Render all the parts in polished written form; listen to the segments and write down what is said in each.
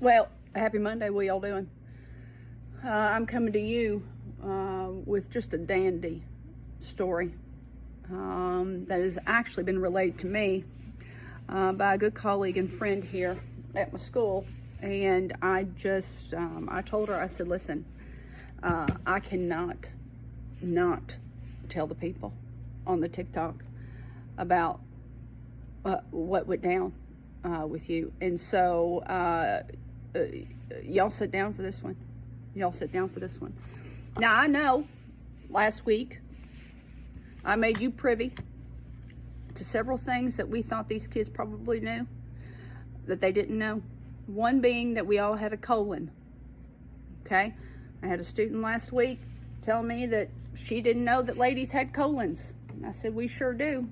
Well, happy Monday. What y'all doing? I'm coming to you with just a dandy story that has actually been relayed to me by a good colleague and friend here at my school. And I just, I told her, I said, listen, I cannot not tell the people on the TikTok about what went down with you. And so y'all sit down for this one. Now, I know last week I made you privy to several things that we thought these kids probably knew that they didn't know. One being that we all had a colon. Okay? I had a student last week tell me that she didn't know that ladies had colons. And I said, we sure do.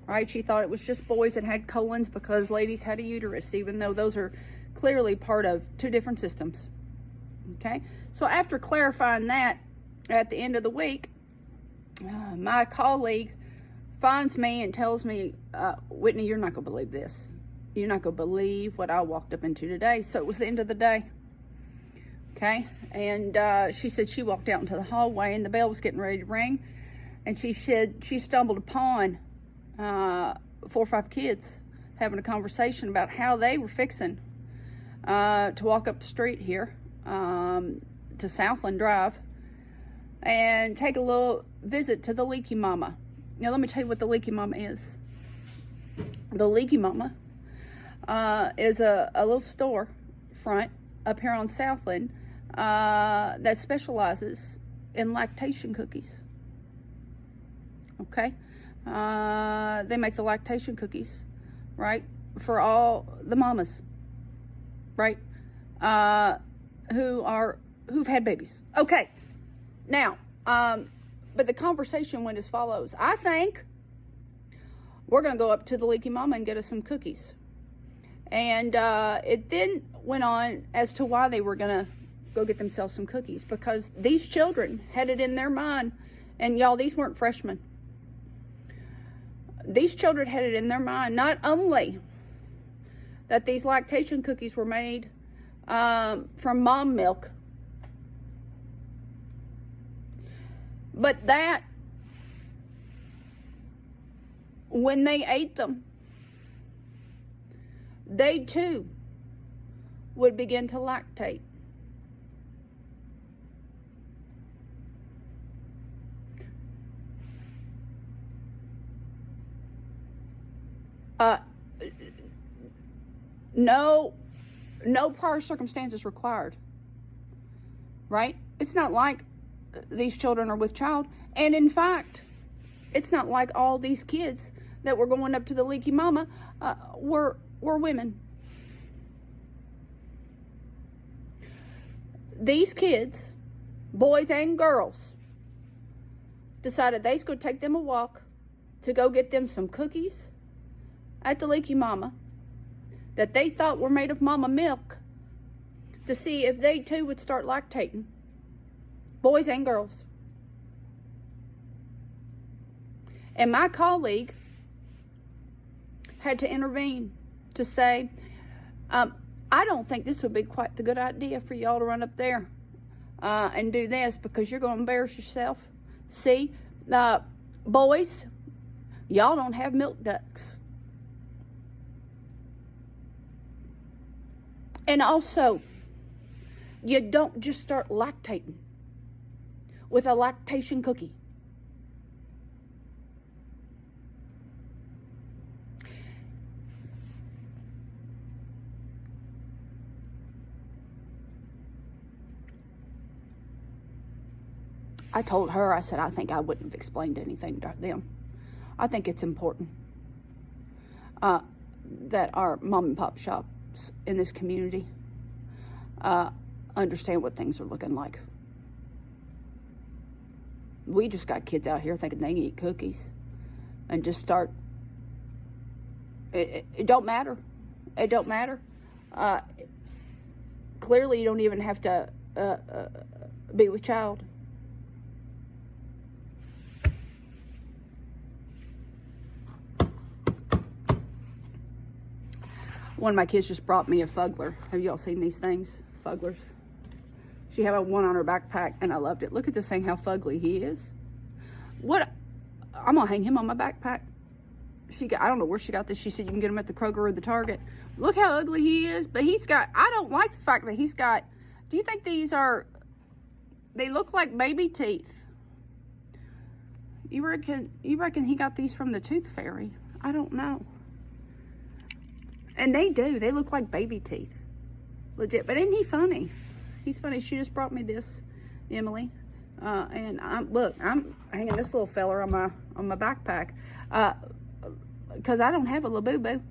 Right? She thought it was just boys that had colons because ladies had a uterus, even though those are clearly part of two different systems. Okay? So after clarifying that at the end of the week, my colleague finds me and tells me, Whitney, you're not going to believe this. You're not going to believe what I walked up into today. So it was the end of the day. Okay? And she said she walked out into the hallway and the bell was getting ready to ring. And she said she stumbled upon 4 or 5 kids having a conversation about how they were fixing to walk up the street here to Southland Drive and take a little visit to the Leaky Mama. Now, let me tell you what the Leaky Mama is. The Leaky Mama is a little store front up here on Southland that specializes in lactation cookies. Okay? They make the lactation cookies, right, for all the mamas, right, who've had babies. Okay, now, but the conversation went as follows. I think we're going to go up to the Leaky Mama and get us some cookies. And it then went on as to why they were going to go get themselves some cookies, because these children had it in their mind, and y'all, these weren't freshmen. These children had it in their mind not only that these lactation cookies were made from mom milk, but that when they ate them, they too would begin to lactate. No prior circumstances required, right? It's not like these children are with child, and in fact, it's not like all these kids that were going up to the Leaky Mama were women. These kids, boys and girls, decided they was going to take them a walk to go get them some cookies at the Leaky Mama that they thought were made of mama milk, to see if they too would start lactating, boys and girls. And my colleague had to intervene to say, I don't think this would be quite the good idea for y'all to run up there and do this, because you're going to embarrass yourself. See, boys, y'all don't have milk ducts. And also, you don't just start lactating with a lactation cookie. I told her, I said, I think I wouldn't have explained anything to them. I think it's important that our mom and pop shops in this community understand what things are looking like. We just got kids out here thinking they can eat cookies and just start. It don't matter. It don't matter. Clearly, you don't even have to be with child. One of my kids just brought me a Fugler. Have y'all seen these things? Fuglers. She had one on her backpack, and I loved it. Look at this thing, how fugly he is. What? I'm gonna hang him on my backpack. I don't know where she got this. She said you can get him at the Kroger or the Target. Look how ugly he is. But he's got, I don't like the fact that he's got, do you think these are, they look like baby teeth? You reckon he got these from the Tooth Fairy? I don't know. And they do. They look like baby teeth. Legit. But isn't he funny? He's funny. She just brought me this, Emily. And I'm hanging this little feller on my backpack. Because I don't have a Labubu.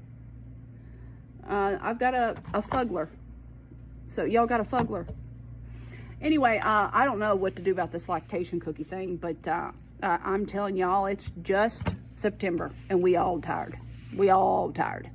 I've got a Fugler. So y'all got a Fugler. Anyway, I don't know what to do about this lactation cookie thing, but I'm telling y'all, it's just September, and we all tired. We all tired.